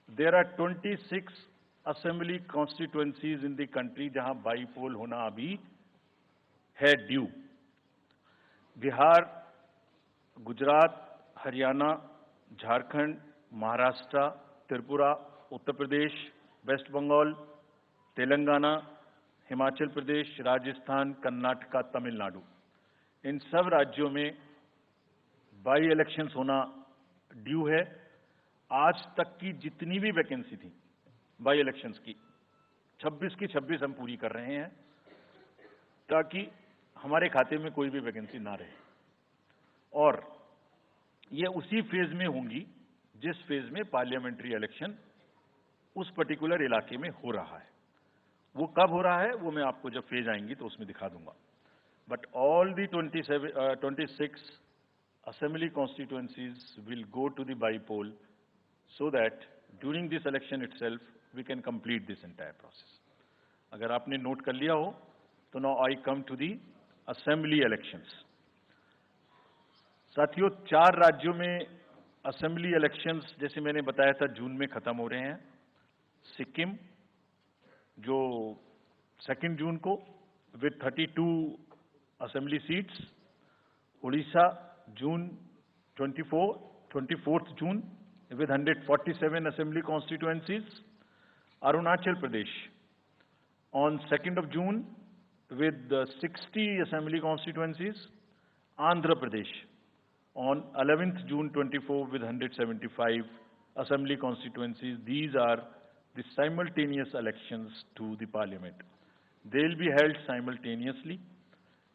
There are 26 assembly constituencies in the country जहां bypoll होना अभी है ड्यू। बिहार, गुजरात, हरियाणा, झारखंड, महाराष्ट्र, त्रिपुरा, उत्तर प्रदेश, वेस्ट बंगाल, तेलंगाना, हिमाचल प्रदेश, राजस्थान, कर्नाटका, तमिलनाडु, इन सब राज्यों में बाई इलेक्शंस होना ड्यू है। आज तक की जितनी भी वैकेंसी थी बाई इलेक्शंस की 26 की 26 हम पूरी कर रहे हैं ताकि हमारे खाते में कोई भी वैकेंसी ना रहे। और ये उसी फेज में होंगी जिस फेज में पार्लियामेंट्री इलेक्शन उस पर्टिकुलर इलाके में हो रहा है। वो कब हो रहा है वो मैं आपको जब फेज आएंगी तो उसमें दिखा दूंगा। But all the 26 assembly constituencies will go to the by-poll so that during this election itself we can complete this entire process. अगर आपने नोट कर लिया हो तो now I come to the assembly elections. साथियों, 4 राज्यों में असेंबली इलेक्शंस जैसे मैंने बताया था जून में खत्म हो रहे हैं। सिक्किम जो 2 जून को with 32 assembly seats, Orissa June 24th June with 147 assembly constituencies, Arunachal Pradesh on 2nd of June with 60 assembly constituencies, Andhra Pradesh on 11th June 24 with 175 assembly constituencies. These are the simultaneous elections to the parliament. They will be held simultaneously.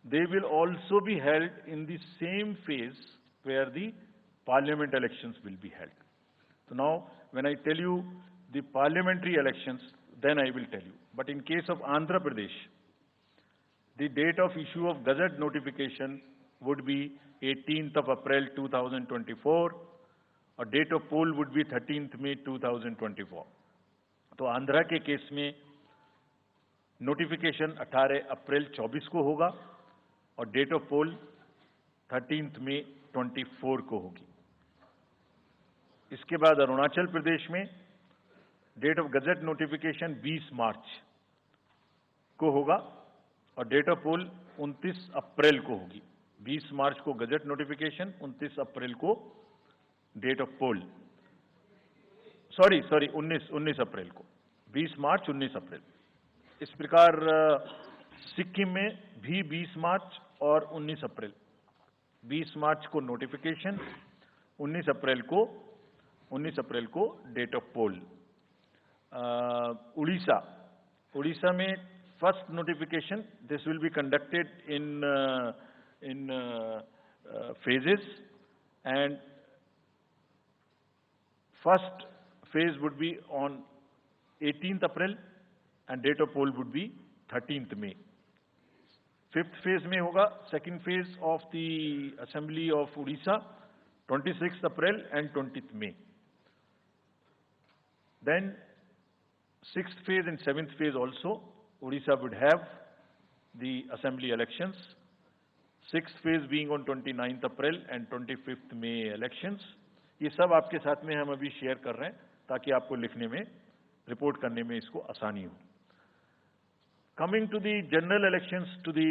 They will also be held in the same phase where the parliament elections will be held. So now, when I tell you the parliamentary elections, then I will tell you. But in case of Andhra Pradesh, the date of issue of Gazette notification would be 18th of April 2024, or date of poll would be 13th May 2024. तो आंध्रा के case में notification 18 अप्रैल 24 को होगा और date of pole 13th May 24 को होगी। इसके बाद अरुणाचल प्रदेश में डेट ऑफ गजट नोटिफिकेशन 20 मार्च को होगा और डेट ऑफ पोल 29 अप्रैल को होगी। 20 मार्च को गजट नोटिफिकेशन, 29 अप्रैल को डेट ऑफ पोल। सॉरी 19 अप्रैल को, 20 मार्च 19 अप्रैल। इस प्रकार सिक्किम में भी 20 मार्च और 19 अप्रैल, 20 मार्च को नोटिफिकेशन, 19 अप्रैल को डेट ऑफ पोल। उड़ीसा में first notification, this will be conducted in phases, and first phase would be on 18th April and date of poll would be 13th May. 5th phase में होगा second phase of the assembly of Odisha 26th April and 20th May. Then 6th phase and 7th phase also Odisha would have the assembly elections. 6th phase being on 29th April and 25th May elections. ये सब आपके साथ में हम अभी share कर रहे हैं ताकि आपको लिखने में, रिपोर्ट करने में इसको आसानी हो। Coming to the general elections to the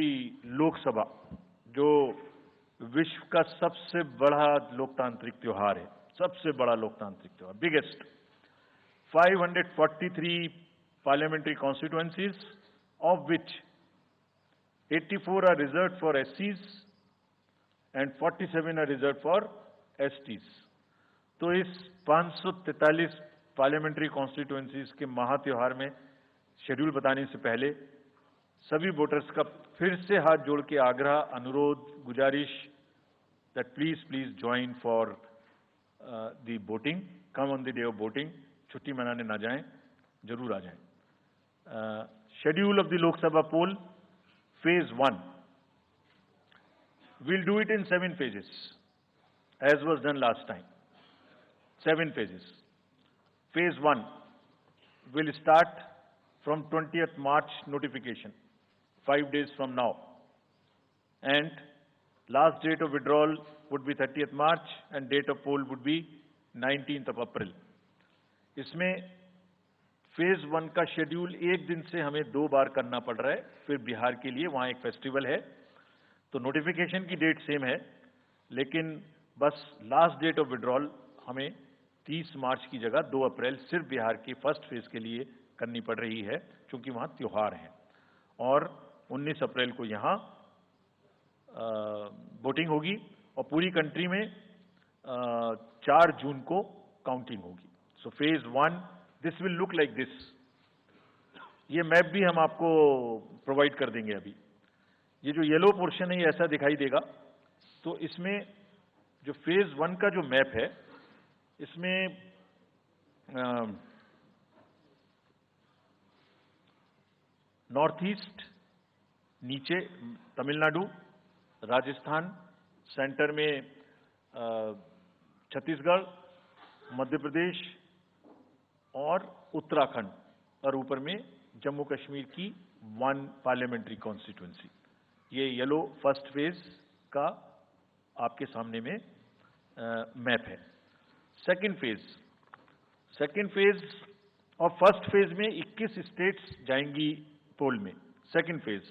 Lok Sabha, जो विश्व का सबसे बड़ा लोकतांत्रिक त्योहार है, सबसे बड़ा लोकतांत्रिक त्योहार, biggest. 543 parliamentary constituencies, of which 84 are reserved for SCs and 47 are reserved for STs. तो इस 543 पार्लियामेंट्री कॉन्स्टिट्यूएंसीज के महात्योहार में शेड्यूल बताने से पहले सभी वोटर्स का फिर से हाथ जोड़ के आग्रह, अनुरोध, गुजारिश that please join for the voting, come on the day of voting. छुट्टी मनाने ना जाएं, जरूर आ जाएं। Schedule of the Lok Sabha poll, phase 1, we'll do it in 7 phases as was done last time. 7 phases. Phase 1 will start from 20th March notification, 5 days from now, and last date of withdrawal would be 30th March and date of poll would be 19th of April. इसमें phase 1 का schedule एक दिन से हमें 2 बार करना पड़ रहा है। फिर बिहार के लिए वहां एक फेस्टिवल है, तो नोटिफिकेशन की डेट सेम है, लेकिन बस लास्ट डेट ऑफ विड्रॉल हमें 30 मार्च की जगह 2 अप्रैल सिर्फ बिहार के फर्स्ट फेज के लिए करनी पड़ रही है, क्योंकि वहां त्योहार है। और 19 अप्रैल को यहां वोटिंग होगी और पूरी कंट्री में 4 जून को काउंटिंग होगी। So phase 1 this will look like this. ये मैप भी हम आपको प्रोवाइड कर देंगे। अभी ये जो येलो पोर्शन है ये ऐसा दिखाई देगा। तो इसमें जो फेज 1 का जो मैप है, इसमें नॉर्थ ईस्ट नीचे तमिलनाडु, राजस्थान, सेंटर में छत्तीसगढ़, मध्य प्रदेश और उत्तराखंड, और ऊपर में जम्मू कश्मीर की 1 पार्लियामेंट्री कॉन्स्टिट्यूंसी। ये येलो फर्स्ट फेज का आपके सामने में मैप है। सेकंड फेज और फर्स्ट फेज में 21 स्टेट्स जाएंगी पोल में। Second phase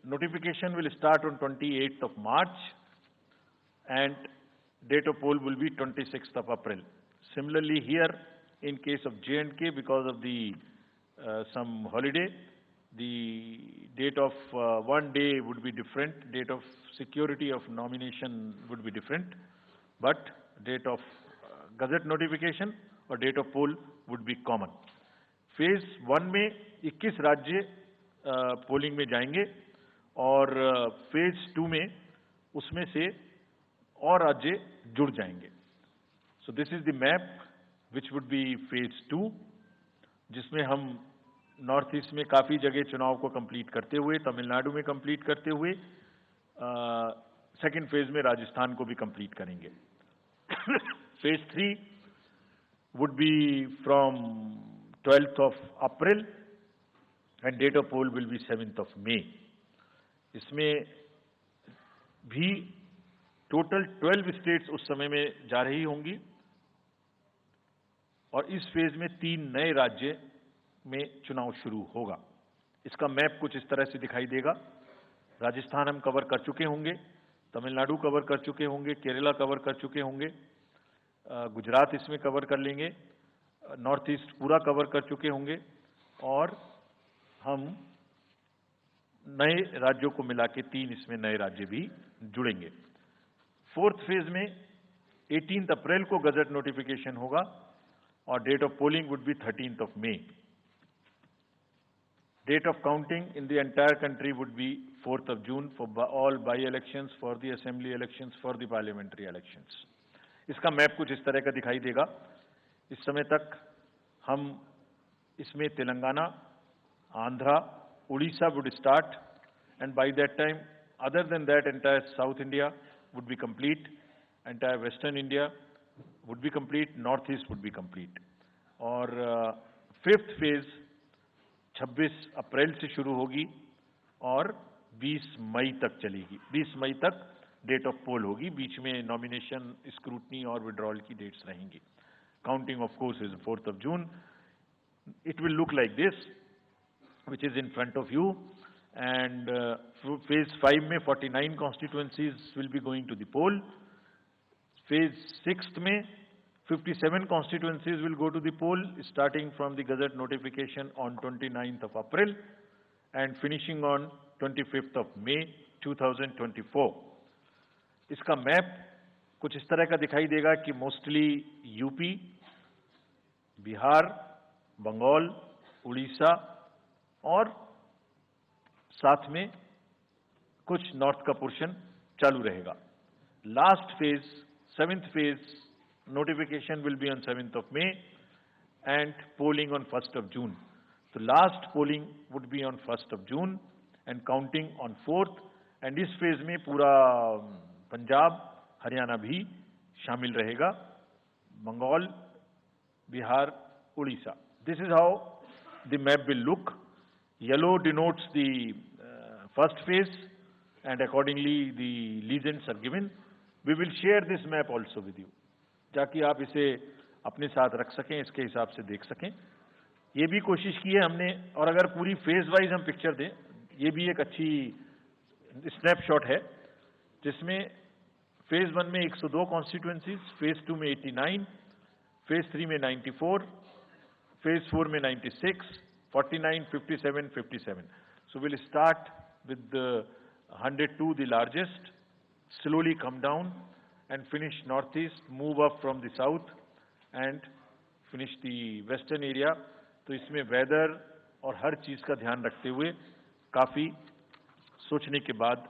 notification will start on 28th of March and date of poll will be 26th of April. Similarly here in case of J&K, because of the some holiday, the date of one day would be different, date of security of nomination would be different, but date of gazette notification or date of poll would be common. Phase 1 में 21 राज्य polling में जाएंगे और phase 2 में उसमें से और राज्य जुड़ जाएंगे। So this is the map which would be phase 2, जिसमें हम नॉर्थ ईस्ट में काफी जगह चुनाव को कंप्लीट करते हुए, तमिलनाडु में कंप्लीट करते हुए, सेकेंड फेज में राजस्थान को भी कंप्लीट करेंगे। Phase 3 would be from 12th of April and date of poll will be 7th of May. इसमें भी टोटल 12 स्टेट्स उस समय में जा रही होंगी और इस फेज में 3 नए राज्य में चुनाव शुरू होगा। इसका मैप कुछ इस तरह से दिखाई देगा। राजस्थान हम कवर कर चुके होंगे, तमिलनाडु कवर कर चुके होंगे, केरला कवर कर चुके होंगे, गुजरात इसमें कवर कर लेंगे, नॉर्थ ईस्ट पूरा कवर कर चुके होंगे और हम नए राज्यों को मिला के 3 इसमें नए राज्य भी जुड़ेंगे। फोर्थ फेज में 18 अप्रैल को गजट नोटिफिकेशन होगा और date of polling would be 13th of May. Date of counting in the entire country would be 4th of June for all by-elections, for the assembly elections, for the parliamentary elections. इसका map कुछ इस तरह का दिखाई देगा। इस समय तक हम इसमें Telangana, Andhra, Orissa would start, and by that time, other than that, entire South India would be complete, entire Western India would be complete, Northeast would be complete. और फिफ्थ फेज 26 अप्रैल से शुरू होगी और 20 मई तक चलेगी। 20 मई तक डेट ऑफ पोल होगी, बीच में नॉमिनेशन, स्क्रूटनी और विड्रॉल की डेट्स रहेंगी। Counting of course is 4th of June. It will look like this, which is in front of you, and phase 5 में 49 constituencies will be going to the poll. Phase 6 में 57 constituencies will go to the poll, starting from the Gazette notification on 29th of April and finishing on 25th of May 2024. इसका map कुछ इस तरह का दिखाई देगा कि मोस्टली यूपी, बिहार, बंगाल, उड़ीसा और साथ में कुछ नॉर्थ का पोर्शन चालू रहेगा। Last phase, 7th phase notification will be on 7th of May and polling on 1st of June. So last polling would be on 1st of June and counting on 4th, and इस phase में पूरा पंजाब, हरियाणा भी शामिल रहेगा, Bengal, Bihar, Orissa. This is how the map will look. Yellow denotes the first phase and accordingly the legends are given. We will share this map also with you, ताकि आप इसे अपने साथ रख सकें, इसके हिसाब से देख सकें। ये भी कोशिश की है हमने, और अगर पूरी फेज वाइज हम पिक्चर दें, ये भी एक अच्छी स्नैपशॉट है, जिसमें फेज 1 में 102 कॉन्स्टिट्यूएंसीज, फेज 2 में 89, फेज 3 में 94, फेज 4 में 96, 49, 57, 57. So we'll start with the 102, the largest, slowly come down and finish northeast, move up from the south and finish the western area. तो इसमें वेदर और हर चीज का ध्यान रखते हुए काफी सोचने के बाद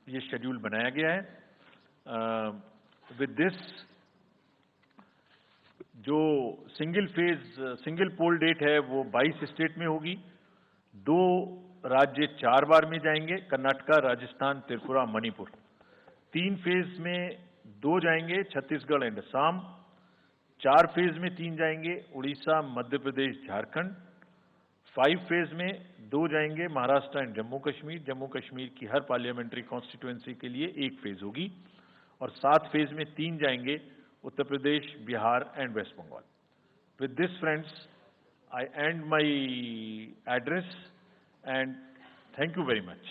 ये शेड्यूल बनाया गया है। विद दिस, जो सिंगल पोल डेट है वो 22 स्टेट में होगी। 2 राज्य 4 बार में जाएंगे, कर्नाटका, राजस्थान, त्रिपुरा, मणिपुर। 3 फेज में 2 जाएंगे, छत्तीसगढ़ एंड असम। 4 फेज में 3 जाएंगे, उड़ीसा, मध्य प्रदेश, झारखंड। 5 फेज में 2 जाएंगे, महाराष्ट्र एंड जम्मू कश्मीर। जम्मू कश्मीर की हर पार्लियामेंट्री कॉन्स्टिट्यूएंसी के लिए 1 फेज होगी। और 7 फेज में 3 जाएंगे, Uttar Pradesh, Bihar and West Bengal. With this friends, I end my address and thank you very much.